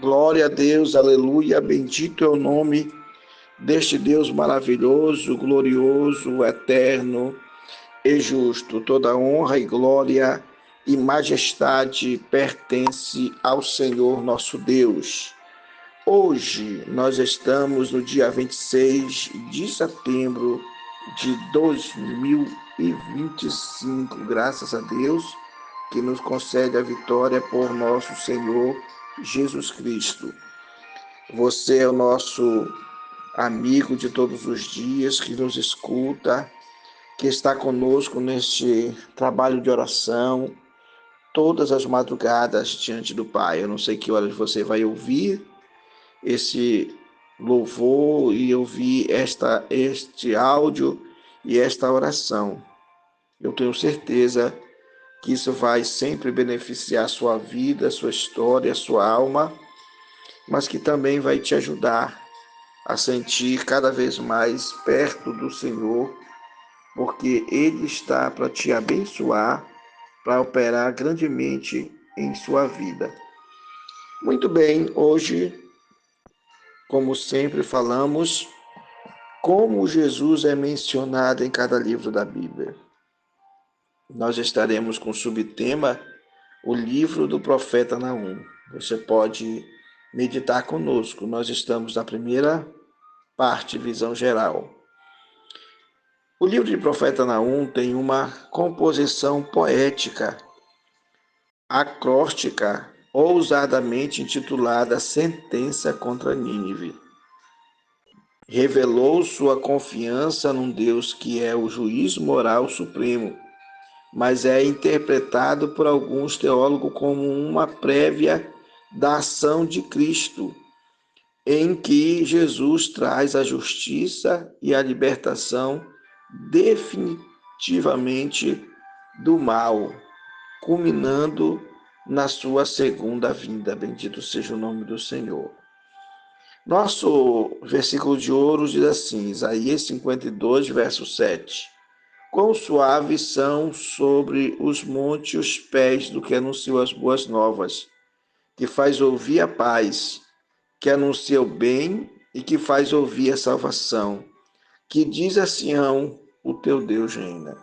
Glória a Deus, aleluia, bendito é o nome deste Deus maravilhoso, glorioso, eterno e justo. Toda honra e glória e majestade pertence ao Senhor nosso Deus. Hoje nós estamos no dia 26 de setembro de 2025, graças a Deus que nos concede a vitória por nosso Senhor Jesus Cristo. Você é o nosso amigo de todos os dias, que nos escuta, que está conosco neste trabalho de oração, todas as madrugadas diante do Pai. Eu não sei que horas você vai ouvir esse louvor e ouvir este áudio e esta oração. Eu tenho certeza que isso vai sempre beneficiar a sua vida, a sua história, a sua alma, mas que também vai te ajudar a sentir cada vez mais perto do Senhor, porque Ele está para te abençoar, para operar grandemente em sua vida. Muito bem, hoje, como sempre falamos, como Jesus é mencionado em cada livro da Bíblia. Nós estaremos com o subtema o livro do profeta Naum. Você pode meditar conosco. Nós estamos na primeira parte, visão geral. O livro de profeta Naum tem uma composição poética, acróstica, ousadamente intitulada Sentença contra Nínive. Revelou sua confiança num Deus que é o juiz moral supremo, mas é interpretado por alguns teólogos como uma prévia da ação de Cristo, em que Jesus traz a justiça e a libertação definitivamente do mal, culminando na sua segunda vinda. Bendito seja o nome do Senhor. Nosso versículo de ouro diz assim, Isaías 52, verso 7. Quão suaves são sobre os montes os pés do que anunciou as boas novas, que faz ouvir a paz, que anuncia o bem e que faz ouvir a salvação, que diz a Sião, o teu Deus reina.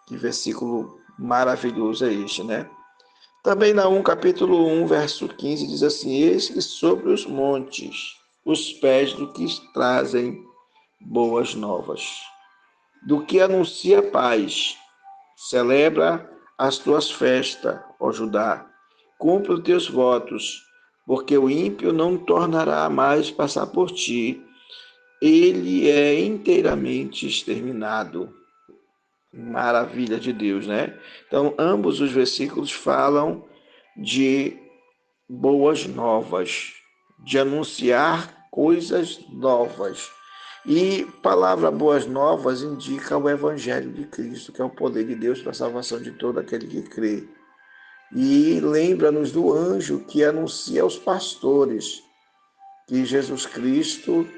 Que versículo maravilhoso é este, né? Também Naum, capítulo 1, verso 15, diz assim, eis que sobre os montes, os pés do que trazem boas novas, do que anuncia paz, celebra as tuas festas, ó Judá, cumpre os teus votos, porque o ímpio não tornará mais passar por ti, ele é inteiramente exterminado. Maravilha de Deus, né? Então, ambos os versículos falam de boas novas, de anunciar coisas novas. E palavra boas novas indica o Evangelho de Cristo, que é o poder de Deus para a salvação de todo aquele que crê. E lembra-nos do anjo que anuncia aos pastores que Jesus Cristo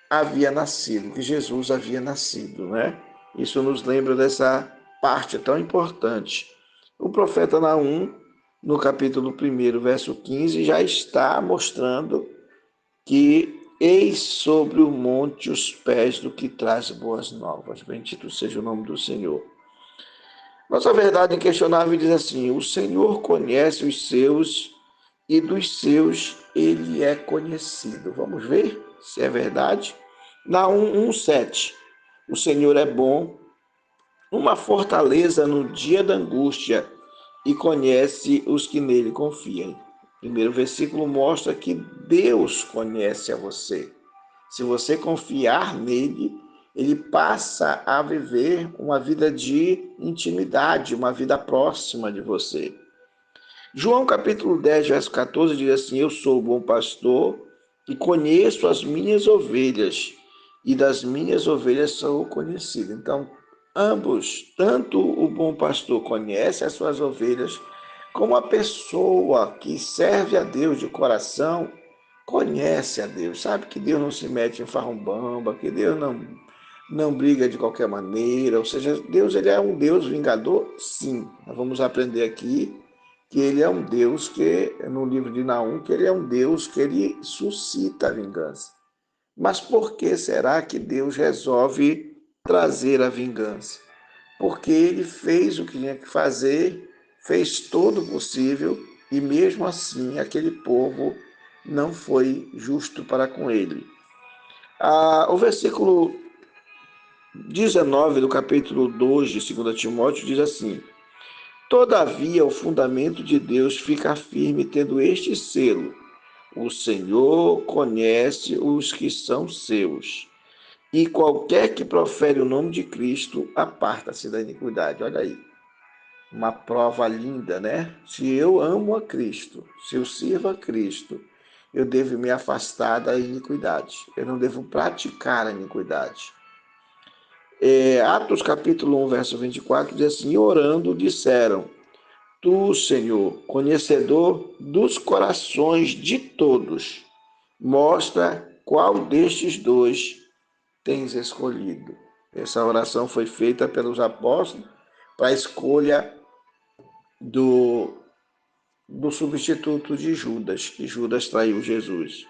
havia nascido, que Jesus havia nascido, né? Isso nos lembra dessa parte tão importante. O profeta Naum, no capítulo 1, verso 15, já está mostrando que eis sobre o monte os pés do que traz boas novas. Bendito seja o nome do Senhor. Nossa verdade inquestionável diz assim, o Senhor conhece os seus e dos seus ele é conhecido. Vamos ver se é verdade? Naum 1,7. O Senhor é bom, uma fortaleza no dia da angústia e conhece os que nele confiam. O primeiro versículo mostra que Deus conhece a você. Se você confiar nele, ele passa a viver uma vida de intimidade, uma vida próxima de você. João capítulo 10, verso 14 diz assim, eu sou o bom pastor e conheço as minhas ovelhas e das minhas ovelhas sou conhecido. Então, ambos, tanto o bom pastor conhece as suas ovelhas, como a pessoa que serve a Deus de coração, conhece a Deus, sabe que Deus não se mete em farrumbamba, que Deus não briga de qualquer maneira, ou seja, Deus ele é um Deus vingador, sim. Nós vamos aprender aqui que ele é um Deus que, no livro de Naum, que ele é um Deus que ele suscita a vingança. Mas por que será que Deus resolve trazer a vingança? Porque ele fez o que tinha que fazer, fez todo o possível, e mesmo assim aquele povo não foi justo para com ele. O versículo 19 do capítulo 2 de 2 Timóteo diz assim: Todavia o fundamento de Deus fica firme, tendo este selo: o Senhor conhece os que são seus, e qualquer que profere o nome de Cristo aparta-se da iniquidade. Olha aí, uma prova linda, né? Se eu amo a Cristo, se eu sirvo a Cristo, eu devo me afastar da iniquidade. Eu não devo praticar a iniquidade. Atos capítulo 1, verso 24, diz assim: orando, disseram: Tu, Senhor, conhecedor dos corações de todos, mostra qual destes dois tens escolhido. Essa oração foi feita pelos apóstolos para a escolha do substituto de Judas, que Judas traiu Jesus.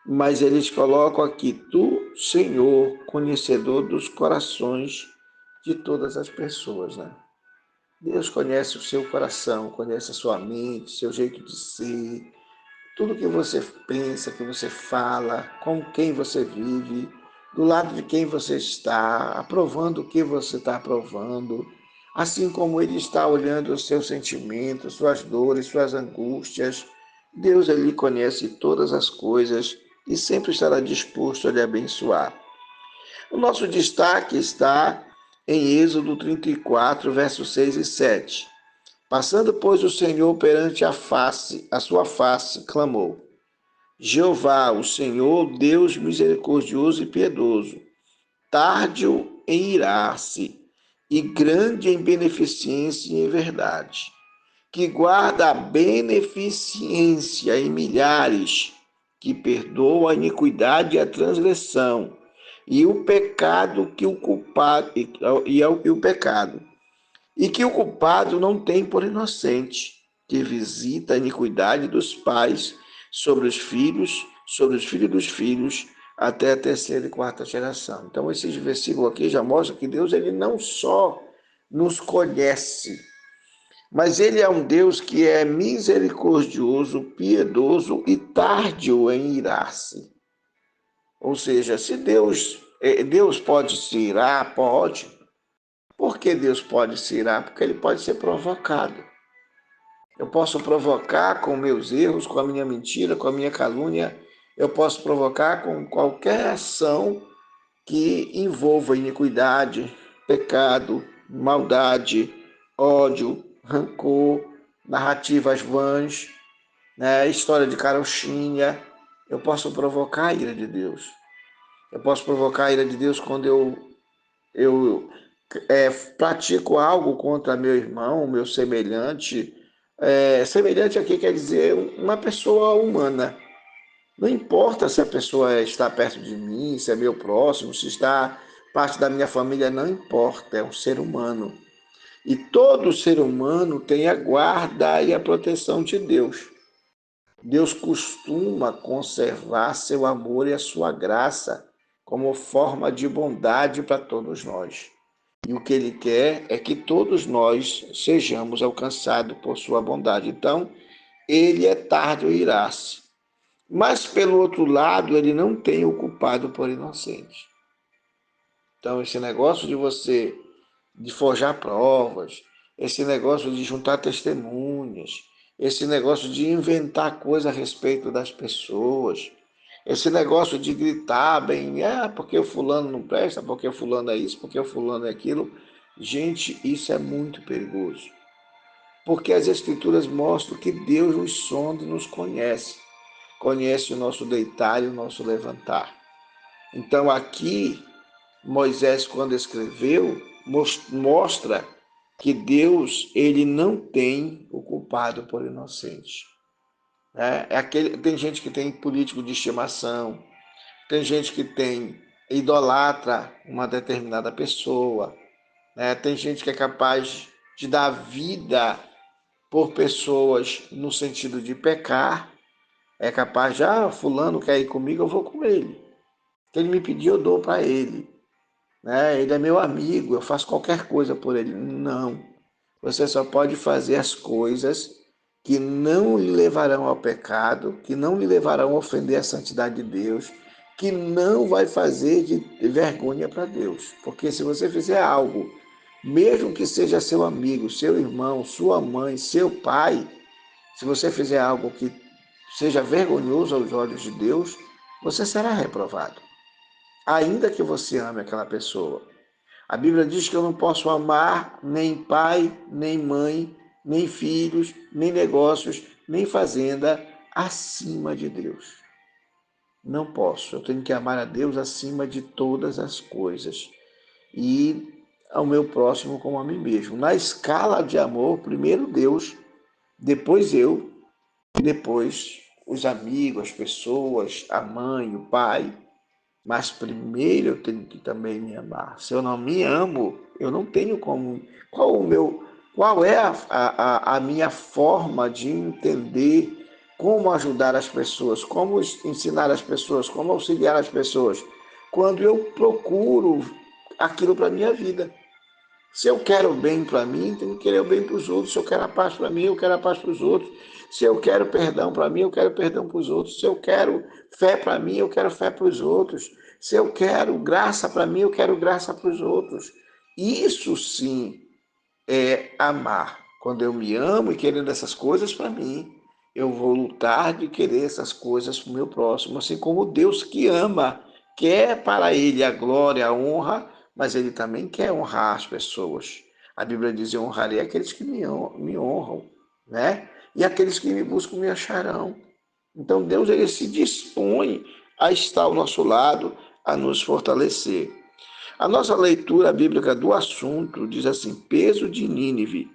Mas eles colocam aqui: Tu, Senhor, conhecedor dos corações de todas as pessoas, né? Deus conhece o seu coração, conhece a sua mente, seu jeito de ser, tudo que você pensa, que você fala, com quem você vive, do lado de quem você está, aprovando o que você está aprovando, assim como Ele está olhando os seus sentimentos, suas dores, suas angústias. Deus, Ele conhece todas as coisas e sempre estará disposto a lhe abençoar. O nosso destaque está em Êxodo 34, versos 6 e 7. Passando, pois, o Senhor perante a sua face, clamou: Jeová, o Senhor, Deus misericordioso e piedoso, tardio em irar-se e grande em beneficência e em verdade, que guarda a beneficência em milhares, que perdoa a iniquidade e a transgressão, e o pecado que o culpado e o pecado, e que o culpado não tem por inocente, que visita a iniquidade dos pais sobre os filhos dos filhos, até a terceira e quarta geração. Então, esse versículo aqui já mostra que Deus, ele não só nos conhece, mas ele é um Deus que é misericordioso, piedoso e tardio em irar-se. Ou seja, se Deus pode se irar, pode. Por que Deus pode se irar? Porque ele pode ser provocado. Eu posso provocar com meus erros, com a minha mentira, com a minha calúnia. Eu posso provocar com qualquer ação que envolva iniquidade, pecado, maldade, ódio, rancor, narrativas vãs, né? História de carochinha. Eu posso provocar a ira de Deus. Eu posso provocar a ira de Deus quando eu pratico algo contra meu irmão, meu semelhante. Semelhante aqui quer dizer uma pessoa humana. Não importa se a pessoa está perto de mim, se é meu próximo, se está parte da minha família, não importa, é um ser humano. E todo ser humano tem a guarda e a proteção de Deus. Deus costuma conservar seu amor e a sua graça como forma de bondade para todos nós. E o que ele quer é que todos nós sejamos alcançados por sua bondade. Então, ele é tardio em irar-se. Mas, pelo outro lado, ele não tem o culpado por inocente. Então, esse negócio de forjar provas, esse negócio de juntar testemunhas, esse negócio de inventar coisa a respeito das pessoas, esse negócio de gritar bem, porque o fulano não presta, porque o fulano é isso, porque o fulano é aquilo. Gente, isso é muito perigoso. Porque as escrituras mostram que Deus nos sonda e nos conhece. Conhece o nosso deitar e o nosso levantar. Então aqui, Moisés, quando escreveu, mostra que Deus, ele não tem o culpado por inocente. Tem gente que tem político de estimação, tem gente que idolatra uma determinada pessoa, né? Tem gente que é capaz de dar vida por pessoas no sentido de pecar, é capaz de, fulano quer ir comigo, eu vou com ele. Se ele me pedir, eu dou para ele. Né? Ele é meu amigo, eu faço qualquer coisa por ele. Não. Você só pode fazer as coisas que não lhe levarão ao pecado, que não lhe levarão a ofender a santidade de Deus, que não vai fazer de vergonha para Deus. Porque se você fizer algo, mesmo que seja seu amigo, seu irmão, sua mãe, seu pai, se você fizer algo que seja vergonhoso aos olhos de Deus, você será reprovado. Ainda que você ame aquela pessoa. A Bíblia diz que eu não posso amar nem pai, nem mãe, nem filhos, nem negócios, nem fazenda acima de Deus. Não posso. Eu tenho que amar a Deus acima de todas as coisas. E ao meu próximo como a mim mesmo. Na escala de amor, primeiro Deus, depois eu, depois os amigos, as pessoas, a mãe, o pai. Mas primeiro eu tenho que também me amar. Se eu não me amo, eu não tenho como. Qual é a minha forma de entender como ajudar as pessoas, como ensinar as pessoas, como auxiliar as pessoas, quando eu procuro aquilo para a minha vida. Se eu quero o bem para mim, tenho que querer o bem para os outros. Se eu quero a paz para mim, eu quero a paz para os outros. Se eu quero perdão para mim, eu quero perdão para os outros. Se eu quero fé para mim, eu quero fé para os outros. Se eu quero graça para mim, eu quero graça para os outros. Isso sim é amar. Quando eu me amo e querendo essas coisas para mim, eu vou lutar de querer essas coisas para o meu próximo, assim como Deus que ama, quer para ele a glória, a honra, mas ele também quer honrar as pessoas. A Bíblia diz: eu honrarei aqueles que me honram, né? E aqueles que me buscam me acharão. Então Deus, ele se dispõe a estar ao nosso lado, a nos fortalecer. A nossa leitura bíblica do assunto diz assim: peso de Nínive,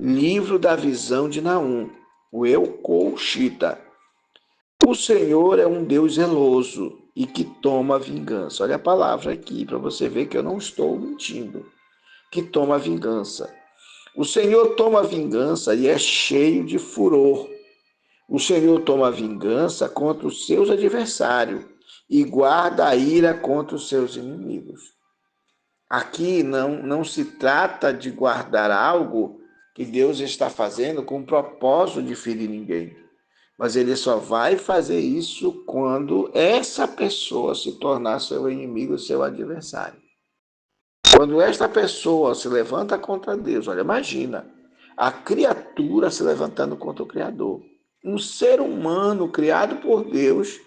livro da visão de Naum, o Eucolchita. O Senhor é um Deus zeloso e que toma vingança. Olha a palavra aqui para você ver que eu não estou mentindo. Que toma vingança. O Senhor toma vingança e é cheio de furor. O Senhor toma vingança contra os seus adversários e guarda a ira contra os seus inimigos. Aqui não se trata de guardar algo que Deus está fazendo com o propósito de ferir ninguém. Mas ele só vai fazer isso quando essa pessoa se tornar seu inimigo, seu adversário. Quando esta pessoa se levanta contra Deus, olha, imagina, a criatura se levantando contra o Criador. Um ser humano criado por Deus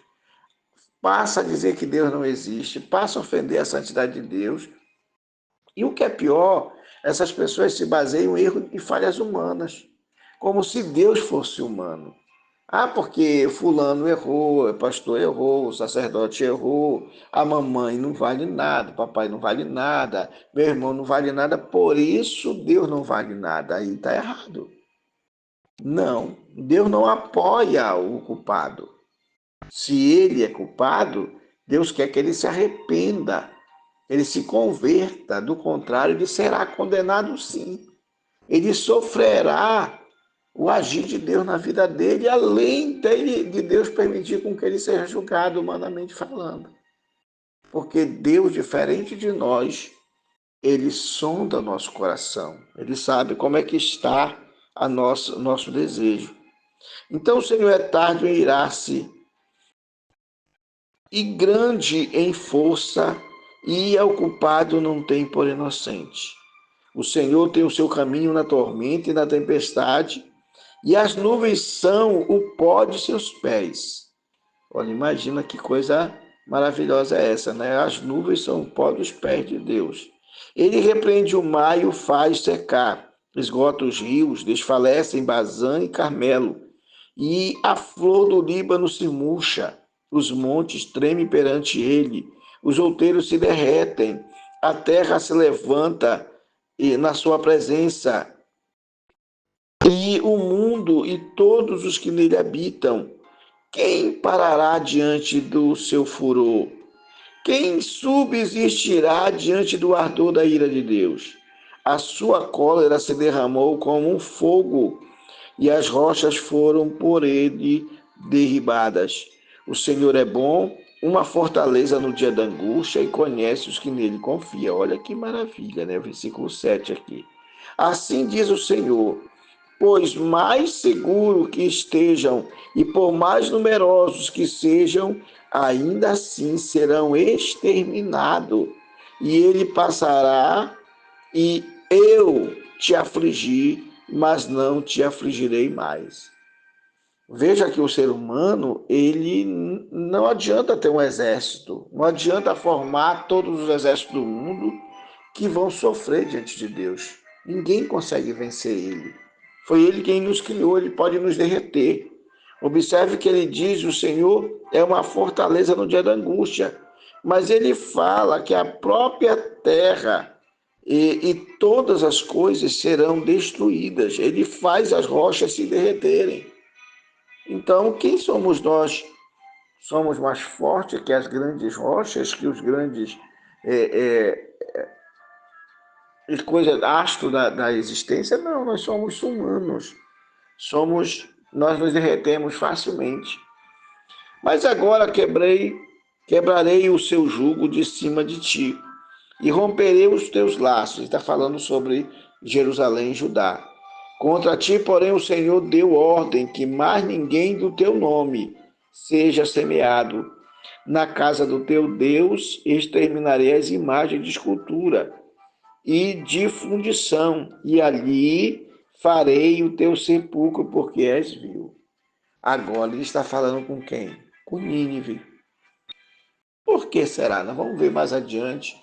passa a dizer que Deus não existe, passa a ofender a santidade de Deus. E o que é pior, essas pessoas se baseiam em erros e falhas humanas, como se Deus fosse humano. Porque fulano errou, o pastor errou, o sacerdote errou, a mamãe não vale nada, o papai não vale nada, meu irmão não vale nada, por isso Deus não vale nada. Aí está errado. Não, Deus não apoia o culpado. Se ele é culpado, Deus quer que ele se arrependa, ele se converta, do contrário, ele será condenado sim. Ele sofrerá o agir de Deus na vida dele, além de Deus permitir com que ele seja julgado humanamente falando. Porque Deus, diferente de nós, ele sonda o nosso coração. Ele sabe como é que está nosso desejo. Então o Senhor é tardio em irar-se e grande em força, e é o culpado não tem por inocente. O Senhor tem o seu caminho na tormenta e na tempestade, e as nuvens são o pó de seus pés. Olha, imagina que coisa maravilhosa é essa, né? As nuvens são o pó dos pés de Deus. Ele repreende o mar e o faz secar, esgota os rios, desfalece em Bazã e Carmelo, e a flor do Líbano se murcha, os montes tremem perante ele, os outeiros se derretem, a terra se levanta na sua presença, e o mundo e todos os que nele habitam. Quem parará diante do seu furor? Quem subsistirá diante do ardor da ira de Deus? A sua cólera se derramou como um fogo, e as rochas foram por ele derribadas. O Senhor é bom, uma fortaleza no dia da angústia, e conhece os que nele confiam. Olha que maravilha, né? Versículo 7 aqui. Assim diz o Senhor: pois mais seguro que estejam e por mais numerosos que sejam, ainda assim serão exterminados. E ele passará, e eu te afligi, mas não te afligirei mais. Veja que o ser humano, ele não adianta ter um exército, não adianta formar todos os exércitos do mundo que vão sofrer diante de Deus. Ninguém consegue vencer ele. Foi ele quem nos criou, ele pode nos derreter. Observe que ele diz: o Senhor é uma fortaleza no dia da angústia. Mas ele fala que a própria terra e todas as coisas serão destruídas. Ele faz as rochas se derreterem. Então, quem somos nós? Somos mais fortes que as grandes rochas, que os grandes coisas, astros da existência? Não, nós somos humanos. Nós nos derretemos facilmente. Mas agora quebrarei o seu jugo de cima de ti e romperei os teus laços. Ele está falando sobre Jerusalém e Judá. Contra ti, porém, o Senhor deu ordem que mais ninguém do teu nome seja semeado. Na casa do teu Deus exterminarei as imagens de escultura e de fundição, e ali farei o teu sepulcro, porque és vil. Agora ele está falando com quem? Com Nínive. Por que será? Nós vamos ver mais adiante.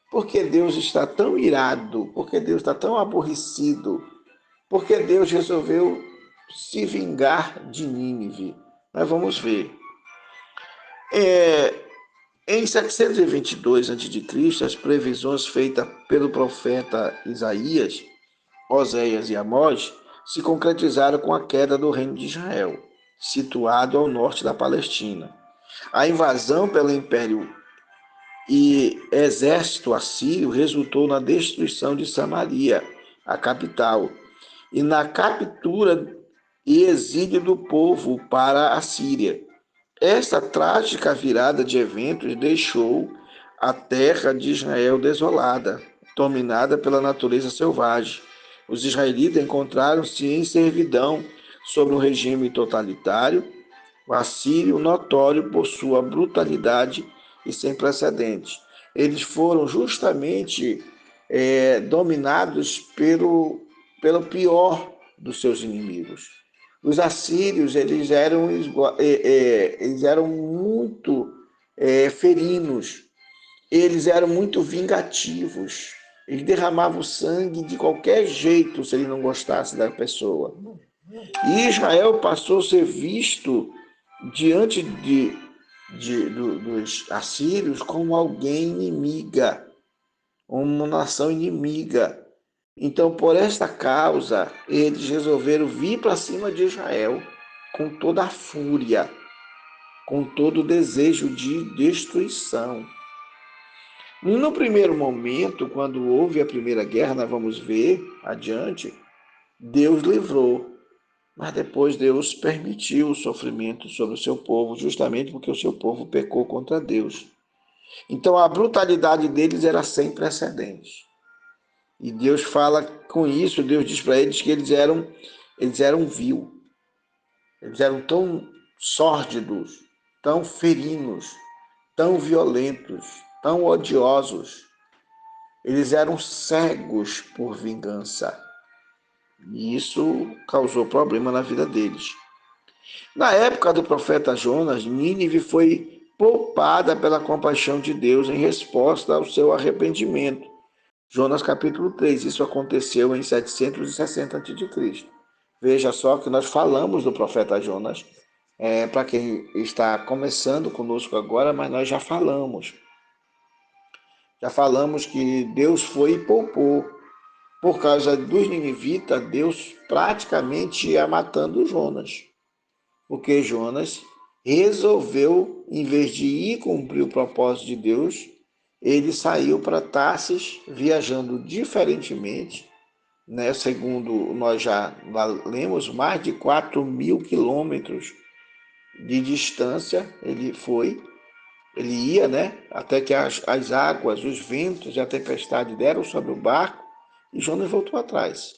Porque Deus está tão irado, porque Deus está tão aborrecido, porque Deus resolveu se vingar de Nínive. Nós vamos ver. Em 722 a.C., as previsões feitas pelo profeta Isaías, Oséias e Amós se concretizaram com a queda do reino de Israel, situado ao norte da Palestina. A invasão pelo Império e exército assírio resultou na destruição de Samaria, a capital, e na captura e exílio do povo para a Síria. Esta trágica virada de eventos deixou a terra de Israel desolada, dominada pela natureza selvagem. Os israelitas encontraram-se em servidão sob um regime totalitário, o assírio notório por sua brutalidade e sem precedentes. Eles foram justamente dominados pelo pior dos seus inimigos. Os assírios eles eram muito ferinos, eles eram muito vingativos, eles derramavam sangue de qualquer jeito se ele não gostasse da pessoa. E Israel passou a ser visto diante dos assírios como alguém inimiga, uma nação inimiga. Então, por esta causa, eles resolveram vir para cima de Israel com toda a fúria, com todo o desejo de destruição. No primeiro momento, quando houve a primeira guerra, nós vamos ver adiante, Deus livrou. Mas depois Deus permitiu o sofrimento sobre o seu povo, justamente porque o seu povo pecou contra Deus. Então a brutalidade deles era sem precedentes. E Deus fala com isso, Deus diz para eles que eles eram vil. Eles eram tão sórdidos, tão ferinos, tão violentos, tão odiosos. Eles eram cegos por vingança. E isso causou problema na vida deles. Na época do profeta Jonas, Nínive foi poupada pela compaixão de Deus em resposta ao seu arrependimento. Jonas capítulo 3, isso aconteceu em 760 a.C. Veja só que nós falamos do profeta Jonas, para quem está começando conosco agora, mas nós já falamos. Já falamos que Deus foi e poupou. Por causa dos ninivitas, Deus praticamente ia matando Jonas. Porque Jonas resolveu, em vez de ir cumprir o propósito de Deus, ele saiu para Tarsis, viajando diferentemente, né? Segundo nós já lemos, mais de 4.000 quilômetros de distância ele ia, né? Até que as águas, os ventos e a tempestade deram sobre o barco e Jonas voltou atrás.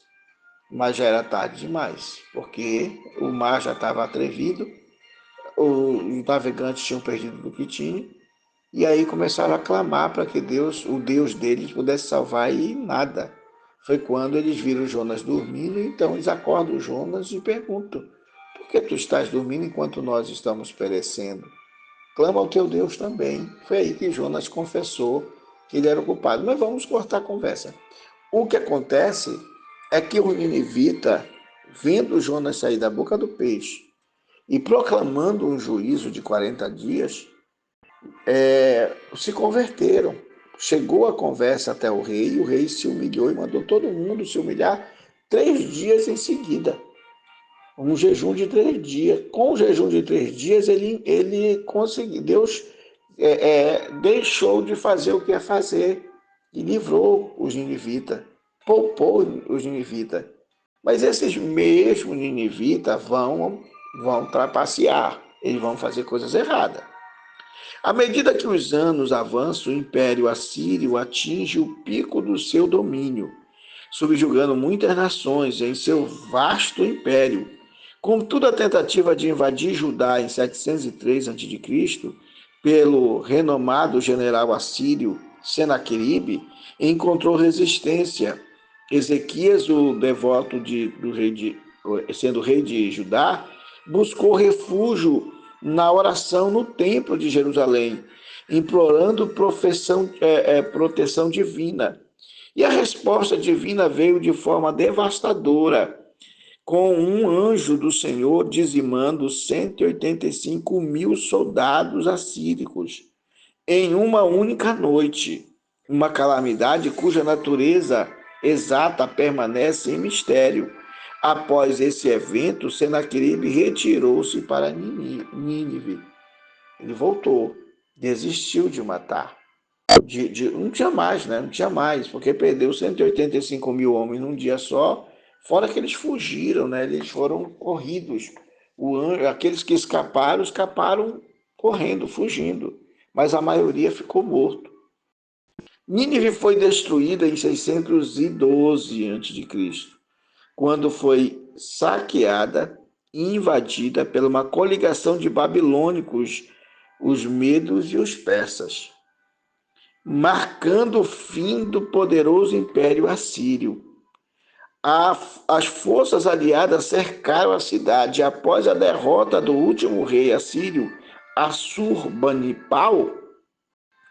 Mas já era tarde demais, porque o mar já estava atrevido, os navegantes tinham perdido do que tinham, e aí começaram a clamar para que Deus, o Deus deles, pudesse salvar, e nada. Foi quando eles viram Jonas dormindo, então eles acordam Jonas e perguntam: por que tu estás dormindo enquanto nós estamos perecendo? Clama ao teu Deus também. Foi aí que Jonas confessou que ele era o culpado. Mas vamos cortar a conversa. O que acontece é que o ninivita, vendo Jonas sair da boca do peixe e proclamando um juízo de 40 dias, se converteram. Chegou a conversa até o rei se humilhou e mandou todo mundo se humilhar 3 dias em seguida. Um jejum de 3 dias. Com o jejum de 3 dias, ele conseguiu. Deus deixou de fazer o que ia fazer e livrou os ninivitas, poupou os ninivitas. Mas esses mesmos ninivitas vão trapacear, eles vão fazer coisas erradas. À medida que os anos avançam, o Império Assírio atinge o pico do seu domínio, subjugando muitas nações em seu vasto império. Contudo, a tentativa de invadir Judá em 703 a.C., pelo renomado general assírio Senaqueribe, encontrou resistência. Ezequias, o devoto sendo rei de Judá, buscou refúgio na oração no templo de Jerusalém, implorando proteção divina. E a resposta divina veio de forma devastadora, com um anjo do Senhor dizimando 185.000 soldados assíricos em uma única noite. Uma calamidade cuja natureza exata permanece em mistério. Após esse evento, Senaqueribe retirou-se para Nínive. Ele voltou, desistiu de matar. Não tinha mais, né? Não tinha mais, porque perdeu 185.000 homens num dia só, fora que eles fugiram, né? Eles foram corridos. Aqueles que escaparam correndo, fugindo, mas a maioria ficou morto. Nínive foi destruída em 612 a.C., quando foi saqueada e invadida por uma coligação de babilônicos, os medos e os persas, marcando o fim do poderoso Império Assírio. As forças aliadas cercaram a cidade. Após a derrota do último rei assírio, Assurbanipal,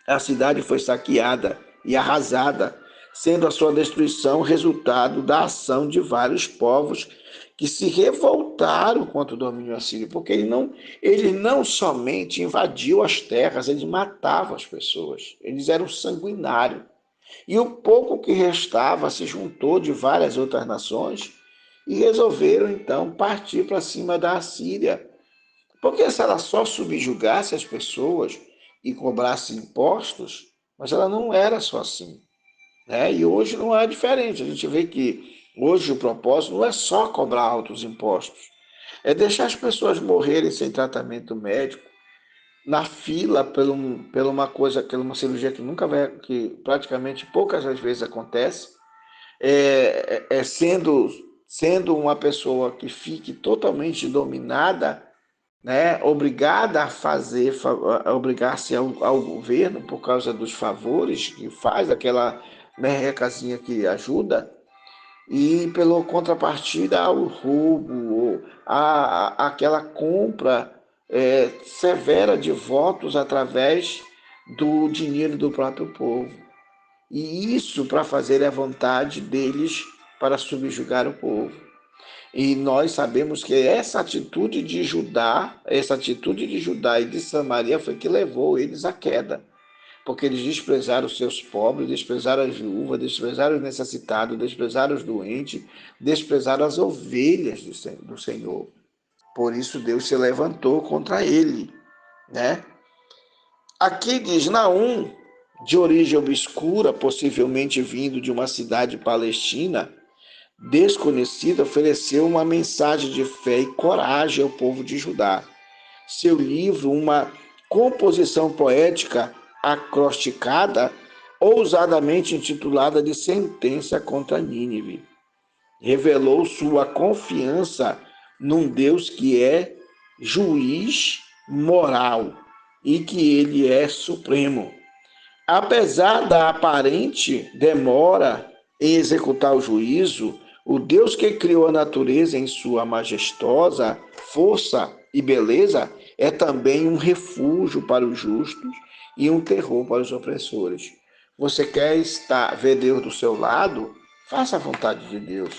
a cidade foi saqueada e arrasada, sendo a sua destruição resultado da ação de vários povos que se revoltaram contra o domínio assírio, porque ele não somente invadiu as terras, ele matava as pessoas, eles eram sanguinários. E o pouco que restava se juntou de várias outras nações e resolveram então partir para cima da Assíria. Porque se ela só subjugasse as pessoas e cobrasse impostos, mas ela não era só assim, né? E hoje não é diferente. A gente vê que hoje o propósito não é só cobrar altos impostos, é deixar as pessoas morrerem sem tratamento médico, na fila por uma coisa, por uma cirurgia que nunca vai, que praticamente poucas vezes acontece, sendo uma pessoa que fique totalmente dominada, né, obrigada a obrigar-se ao governo por causa dos favores que faz, aquela merrecazinha que ajuda, e pela contrapartida ao roubo, aquela compra severa de votos através do dinheiro do próprio povo. E isso para fazer a vontade deles para subjugar o povo. E nós sabemos que essa atitude de Judá e de Samaria foi que levou eles à queda, porque eles desprezaram os seus pobres, desprezaram as viúvas, desprezaram os necessitados, desprezaram os doentes, desprezaram as ovelhas do Senhor. Por isso Deus se levantou contra ele, né? Aqui diz Naum, de origem obscura, possivelmente vindo de uma cidade palestina, desconhecida, ofereceu uma mensagem de fé e coragem ao povo de Judá. Seu livro, uma composição poética acrosticada, ousadamente intitulada de Sentença contra Nínive, revelou sua confiança num Deus que é juiz moral e que ele é supremo. Apesar da aparente demora em executar o juízo, o Deus que criou a natureza em sua majestosa força e beleza é também um refúgio para os justos e um terror para os opressores. Você quer ver Deus do seu lado? Faça a vontade de Deus.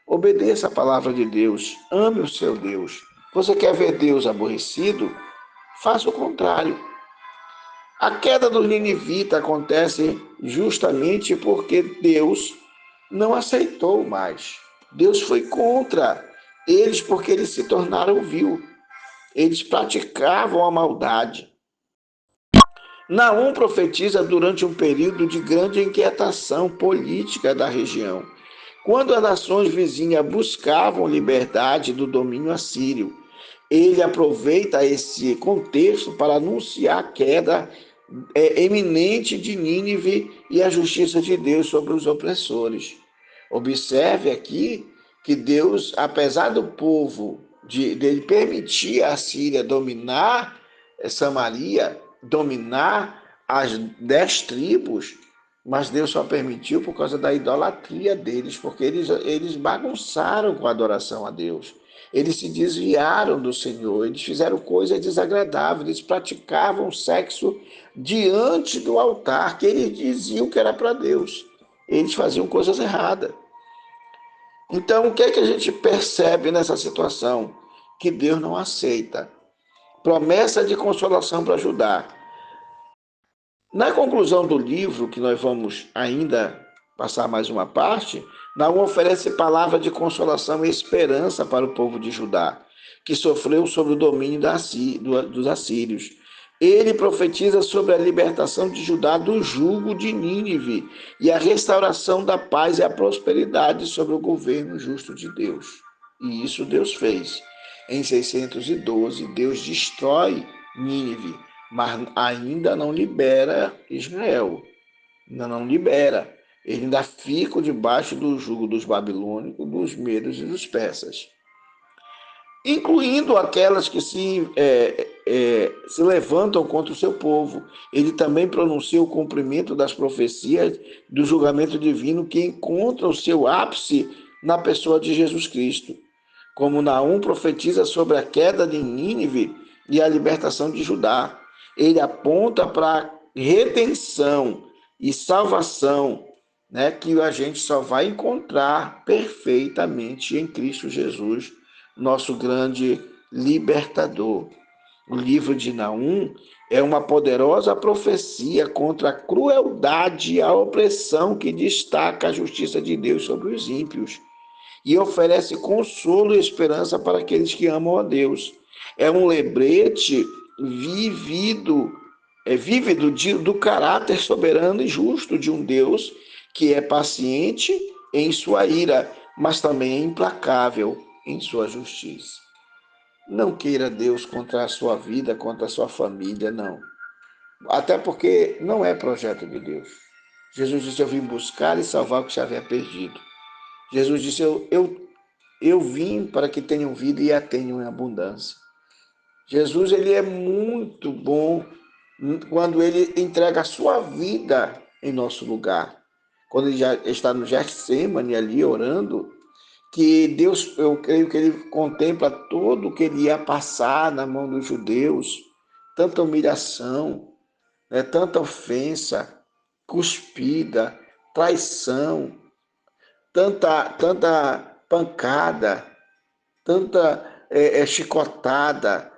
Obedeça a palavra de Deus. Ame o seu Deus. Você quer ver Deus aborrecido? Faça o contrário. A queda dos ninivitas acontece justamente porque Deus não aceitou mais. Deus foi contra eles porque eles se tornaram vil. Eles praticavam a maldade. Naum profetiza durante um período de grande inquietação política da região, quando as nações vizinhas buscavam liberdade do domínio assírio. Ele aproveita esse contexto para anunciar a queda eminente de Nínive e a justiça de Deus sobre os opressores. Observe aqui que Deus, apesar do povo, dele permitir a Síria dominar Samaria, dominar as 10 tribos, mas Deus só permitiu por causa da idolatria deles, porque eles bagunçaram com a adoração a Deus. Eles se desviaram do Senhor, eles fizeram coisas desagradáveis, eles praticavam sexo diante do altar, que eles diziam que era para Deus. Eles faziam coisas erradas. Então, o que é que a gente percebe nessa situação? Que Deus não aceita. Promessa de consolação para Judá. Na conclusão do livro, que nós vamos ainda passar mais uma parte, Naum oferece palavra de consolação e esperança para o povo de Judá, que sofreu sob o domínio dos assírios. Ele profetiza sobre a libertação de Judá do jugo de Nínive e a restauração da paz e a prosperidade sobre o governo justo de Deus. E isso Deus fez. Em 612, Deus destrói Nínive, mas ainda não libera Israel. Ainda não libera. Ele ainda fica debaixo do jugo dos babilônicos, dos medos e dos persas. Incluindo aquelas que se levantam contra o seu povo. Ele também pronuncia o cumprimento das profecias do julgamento divino que encontra o seu ápice na pessoa de Jesus Cristo. Como Naum profetiza sobre a queda de Nínive e a libertação de Judá. Ele aponta para a redenção e salvação, né, que a gente só vai encontrar perfeitamente em Cristo Jesus, nosso grande libertador. O livro de Naum é uma poderosa profecia contra a crueldade e a opressão que destaca a justiça de Deus sobre os ímpios e oferece consolo e esperança para aqueles que amam a Deus. É um lembrete vívido do caráter soberano e justo de um Deus que é paciente em sua ira, mas também é implacável em sua justiça. Não queira Deus contra a sua vida, contra a sua família, não. Até porque não é projeto de Deus. Jesus disse: eu vim buscar e salvar o que se havia perdido. Jesus disse: eu vim para que tenham vida e a tenham em abundância. Jesus, ele é muito bom quando ele entrega a sua vida em nosso lugar. Quando ele já está no Getsêmani ali orando, que Deus, eu creio que ele contempla tudo o que ele ia passar na mão dos judeus, tanta humilhação, né, tanta ofensa, cuspida, traição, tanta pancada, tanta chicotada,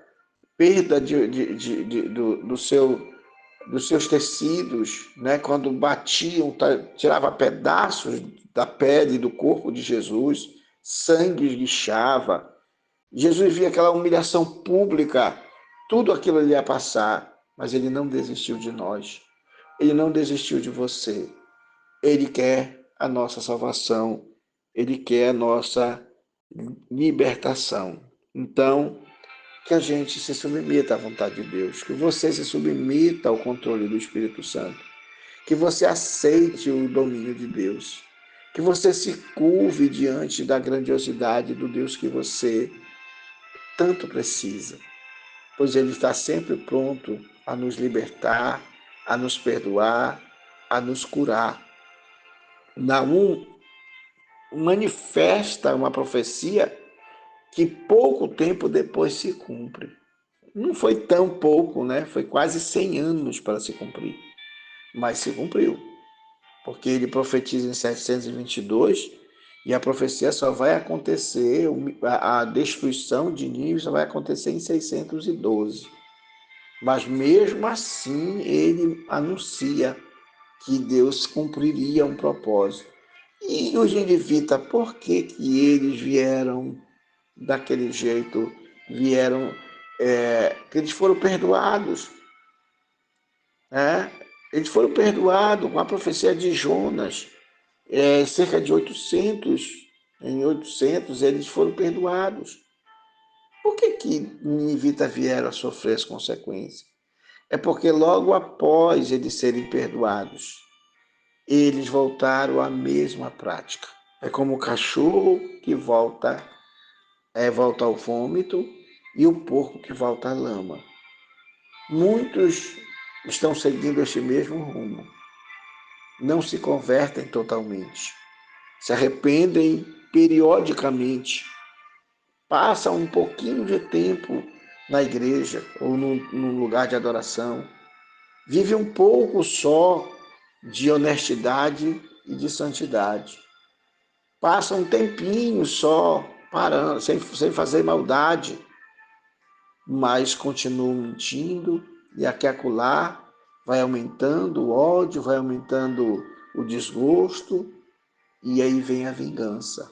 perda dos seus tecidos, né? Quando batiam, tirava pedaços da pele do corpo de Jesus, sangue lixava. Jesus via aquela humilhação pública, tudo aquilo ele ia passar, mas ele não desistiu de nós, ele não desistiu de você. Ele quer a nossa salvação, Ele quer a nossa libertação. Então, que a gente se submeta à vontade de Deus, que você se submeta ao controle do Espírito Santo, que você aceite o domínio de Deus, que você se curve diante da grandiosidade do Deus que você tanto precisa, pois Ele está sempre pronto a nos libertar, a nos perdoar, a nos curar. Naum manifesta uma profecia que pouco tempo depois se cumpre. Não foi tão pouco, né? Foi quase 100 anos para se cumprir, mas se cumpriu, porque ele profetiza em 722 e a profecia só vai acontecer, a destruição de Nínive só vai acontecer em 612. Mas mesmo assim ele anuncia que Deus cumpriria um propósito. E os ninivitas, por que que eles vieram daquele jeito? Vieram, que eles foram perdoados, né? Eles foram perdoados com a profecia de Jonas, cerca de 800, em 800 eles foram perdoados. Por que que ninivitas vieram a sofrer as consequências? É porque logo após eles serem perdoados, eles voltaram à mesma prática. É como o cachorro que volta ao vômito e o porco que volta à lama. Muitos estão seguindo este mesmo rumo. Não se convertem totalmente. Se arrependem periodicamente. Passam um pouquinho de tempo na igreja ou num lugar de adoração. Vive um pouco só de honestidade e de santidade. Passa um tempinho só, parando, sem fazer maldade, mas continuam mentindo e aqui e acolá vai aumentando o ódio, vai aumentando o desgosto e aí vem a vingança,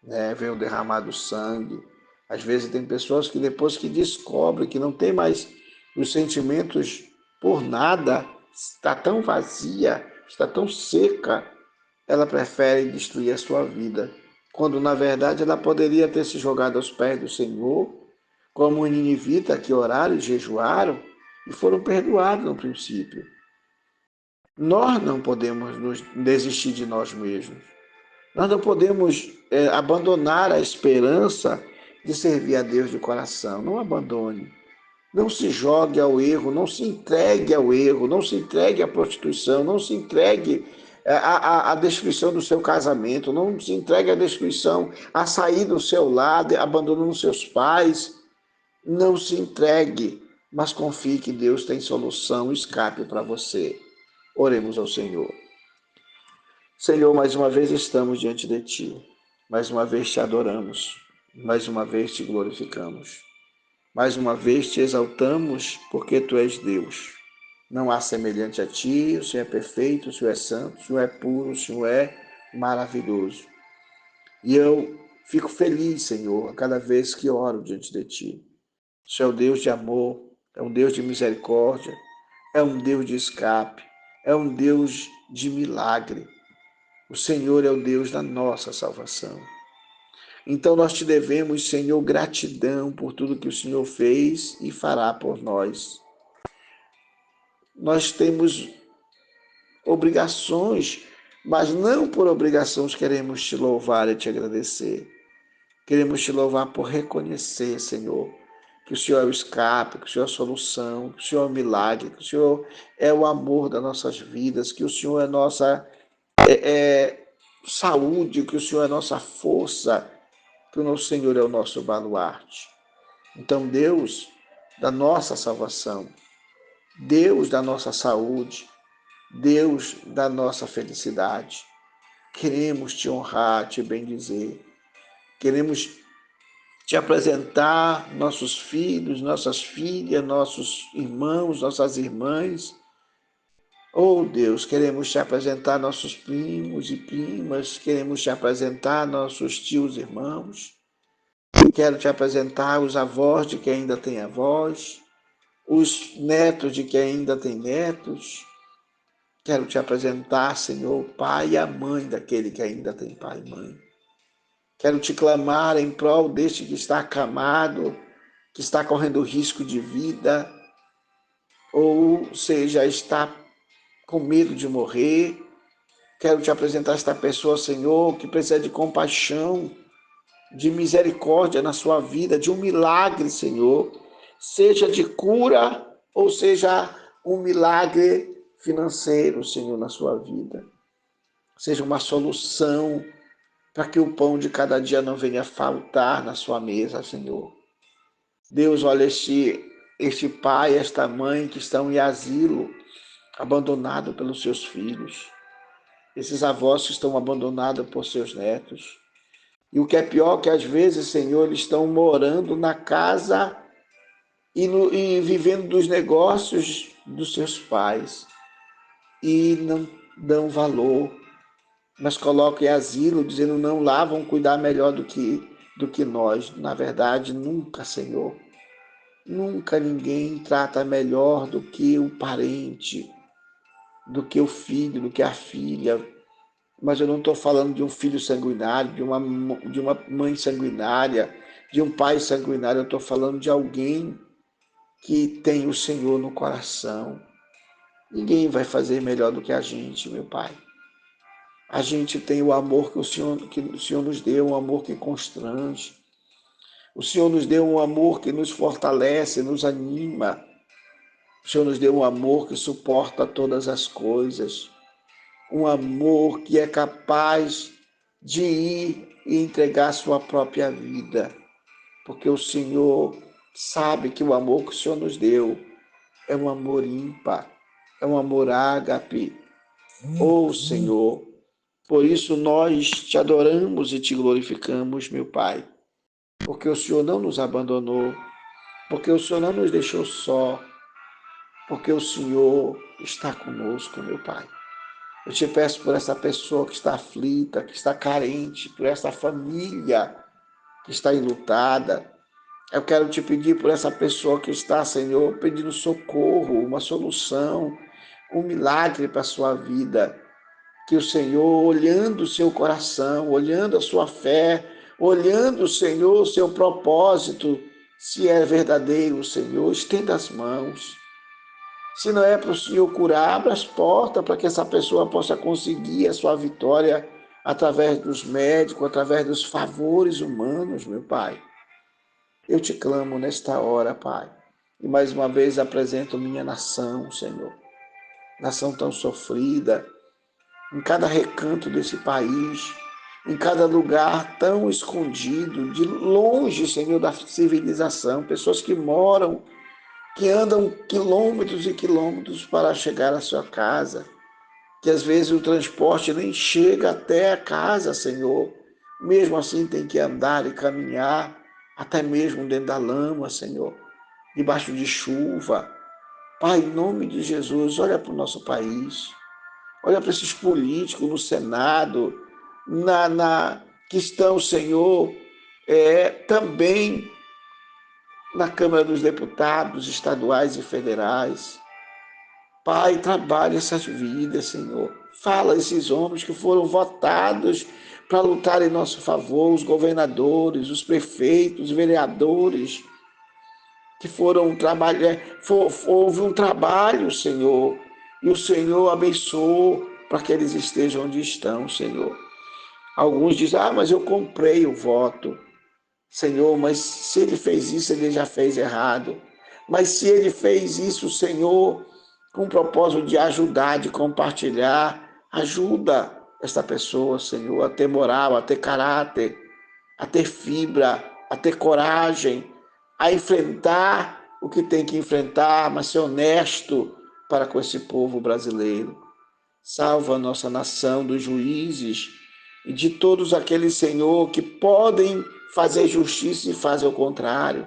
né? Vem o derramado sangue. Às vezes tem pessoas que depois que descobrem que não tem mais os sentimentos por nada, está tão vazia, está tão seca, ela prefere destruir a sua vida, quando na verdade ela poderia ter se jogado aos pés do Senhor, como os ninivitas que oraram e jejuaram e foram perdoados no princípio. Nós não podemos desistir de nós mesmos. Nós não podemos abandonar a esperança de servir a Deus de coração. Não abandone. Não se jogue ao erro, não se entregue ao erro, não se entregue à prostituição, não se entregue à destruição do seu casamento, não se entregue à destruição, a sair do seu lado, abandonando seus pais. Não se entregue, mas confie que Deus tem solução, escape para você. Oremos ao Senhor. Senhor, mais uma vez estamos diante de Ti, mais uma vez Te adoramos, mais uma vez Te glorificamos. Mais uma vez te exaltamos, porque Tu és Deus. Não há semelhante a Ti, o Senhor é perfeito, o Senhor é santo, o Senhor é puro, o Senhor é maravilhoso. E eu fico feliz, Senhor, a cada vez que oro diante de Ti. O Senhor é um Deus de amor, é um Deus de misericórdia, é um Deus de escape, é um Deus de milagre. O Senhor é o Deus da nossa salvação. Então nós te devemos, Senhor, gratidão por tudo que o Senhor fez e fará por nós. Nós temos obrigações, mas não por obrigações queremos te louvar e te agradecer. Queremos te louvar por reconhecer, Senhor, que o Senhor é o escape, que o Senhor é a solução, que o Senhor é o milagre, que o Senhor é o amor das nossas vidas, que o Senhor é nossa saúde, que o Senhor é nossa força, que o nosso Senhor é o nosso baluarte. Então, Deus da nossa salvação, Deus da nossa saúde, Deus da nossa felicidade, queremos te honrar, te bendizer, queremos te apresentar nossos filhos, nossas filhas, nossos irmãos, nossas irmãs. Oh Deus, queremos te apresentar nossos primos e primas, queremos te apresentar nossos tios e irmãos. Quero te apresentar os avós de quem ainda tem avós, os netos de quem ainda tem netos. Quero te apresentar, Senhor, o pai e a mãe daquele que ainda tem pai e mãe. Quero te clamar em prol deste que está acamado, que está correndo risco de vida, ou seja, está com medo de morrer. Quero te apresentar esta pessoa, Senhor, que precisa de compaixão, de misericórdia na sua vida, de um milagre, Senhor, seja de cura ou seja um milagre financeiro, Senhor, na sua vida. Seja uma solução para que o pão de cada dia não venha faltar na sua mesa, Senhor. Deus, olha este pai, esta mãe que estão em asilo, abandonado pelos seus filhos. Esses avós que estão abandonados por seus netos. E o que é pior que às vezes, Senhor, eles estão morando na casa e vivendo dos negócios dos seus pais. E não dão valor, mas colocam em asilo, dizendo não, lá vão cuidar melhor do que nós. Na verdade, nunca, Senhor. Nunca ninguém trata melhor do que o parente, do que o filho, do que a filha. Mas eu não estou falando de um filho sanguinário, de uma mãe sanguinária, de um pai sanguinário. Eu estou falando de alguém que tem o Senhor no coração. Ninguém vai fazer melhor do que a gente, meu Pai. A gente tem o amor que o Senhor nos deu, um amor que constrange. O Senhor nos deu um amor que nos fortalece, nos anima. O Senhor nos deu um amor que suporta todas as coisas. Um amor que é capaz de ir e entregar sua própria vida. Porque o Senhor sabe que o amor que o Senhor nos deu é um amor ímpar, é um amor ágape. Oh, Senhor, por isso nós te adoramos e te glorificamos, meu Pai. Porque o Senhor não nos abandonou, porque o Senhor não nos deixou só, porque o Senhor está conosco, meu Pai. Eu te peço por essa pessoa que está aflita, que está carente, por essa família que está enlutada. Eu quero te pedir por essa pessoa que está, Senhor, pedindo socorro, uma solução, um milagre para a sua vida. Que o Senhor, olhando o seu coração, olhando a sua fé, olhando, Senhor, o seu propósito, se é verdadeiro, Senhor, estenda as mãos. Se não é para o Senhor curar, abra as portas para que essa pessoa possa conseguir a sua vitória através dos médicos, através dos favores humanos, meu Pai. Eu te clamo nesta hora, Pai, e mais uma vez apresento minha nação, Senhor. Nação tão sofrida, em cada recanto desse país, em cada lugar tão escondido, de longe, Senhor, da civilização, pessoas que moram, que andam quilômetros e quilômetros para chegar à sua casa, que às vezes o transporte nem chega até a casa, Senhor. Mesmo assim tem que andar e caminhar, até mesmo dentro da lama, Senhor, debaixo de chuva. Pai, em nome de Jesus, olha para o nosso país. Olha para esses políticos no Senado, que estão, Senhor, também na Câmara dos Deputados estaduais e federais. Pai, trabalhe essas vidas, Senhor. Fala a esses homens que foram votados para lutar em nosso favor, os governadores, os prefeitos, os vereadores, que foram trabalhar, houve um trabalho, Senhor, e o Senhor abençoou para que eles estejam onde estão, Senhor. Alguns dizem, mas eu comprei o voto. Senhor, mas se ele fez isso, ele já fez errado. Mas se ele fez isso, Senhor, com o propósito de ajudar, de compartilhar, ajuda esta pessoa, Senhor, a ter moral, a ter caráter, a ter fibra, a ter coragem, a enfrentar o que tem que enfrentar, mas ser honesto para com esse povo brasileiro. Salva a nossa nação dos juízes e de todos aqueles, Senhor, que podem fazer justiça e fazem o contrário.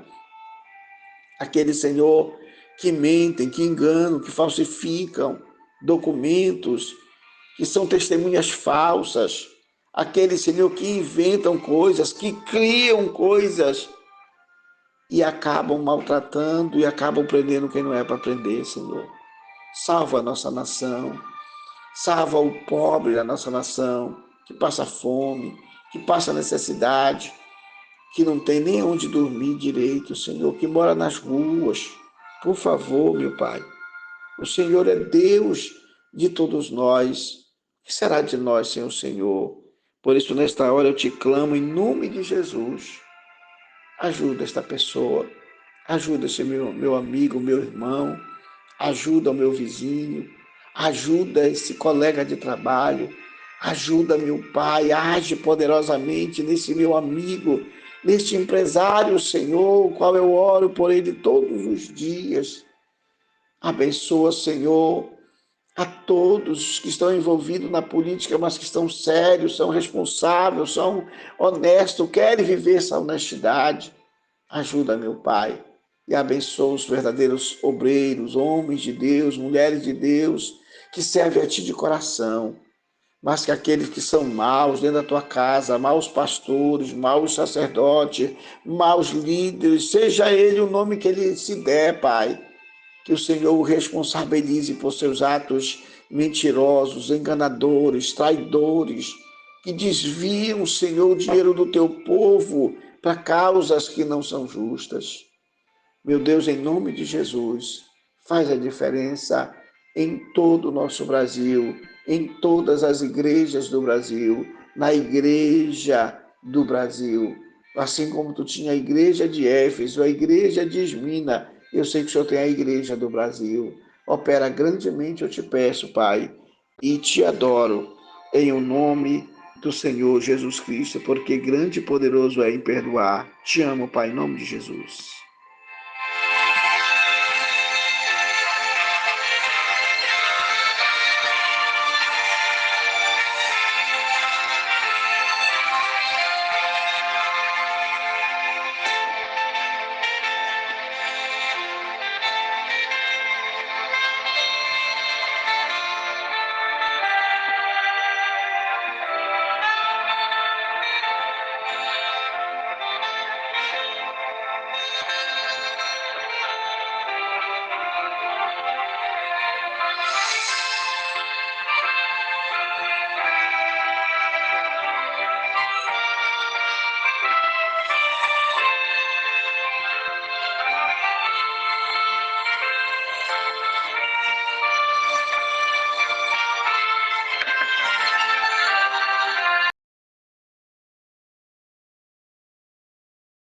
Aqueles, Senhor, que mentem, que enganam, que falsificam documentos, que são testemunhas falsas. Aqueles, Senhor, que inventam coisas, que criam coisas e acabam maltratando e acabam prendendo quem não é para prender, Senhor. Salva a nossa nação. Salva o pobre da nossa nação, que passa fome, que passa necessidade, que não tem nem onde dormir direito, Senhor, que mora nas ruas. Por favor, meu Pai, o Senhor é Deus de todos nós. O que será de nós sem o Senhor? Por isso, nesta hora, eu te clamo em nome de Jesus. Ajuda esta pessoa, ajuda esse meu amigo, meu irmão, ajuda o meu vizinho, ajuda esse colega de trabalho, ajuda meu Pai, age poderosamente nesse meu amigo, neste empresário, Senhor, o qual eu oro por ele todos os dias. Abençoa, Senhor, a todos que estão envolvidos na política, mas que estão sérios, são responsáveis, são honestos, querem viver essa honestidade. Ajuda, meu Pai, e abençoa os verdadeiros obreiros, homens de Deus, mulheres de Deus, que servem a Ti de coração, mas que aqueles que são maus dentro da Tua casa, maus pastores, maus sacerdotes, maus líderes, seja ele o nome que ele se der, Pai, que o Senhor o responsabilize por seus atos mentirosos, enganadores, traidores, que desviam, Senhor, o dinheiro do teu povo para causas que não são justas. Meu Deus, em nome de Jesus, faz a diferença em todo o nosso Brasil, em todas as igrejas do Brasil, na igreja do Brasil. Assim como tu tinha a igreja de Éfeso, a igreja de Esmina, eu sei que o Senhor tem a igreja do Brasil. Opera grandemente, eu te peço, Pai, e te adoro em o nome do Senhor Jesus Cristo, porque grande e poderoso é em perdoar. Te amo, Pai, em nome de Jesus.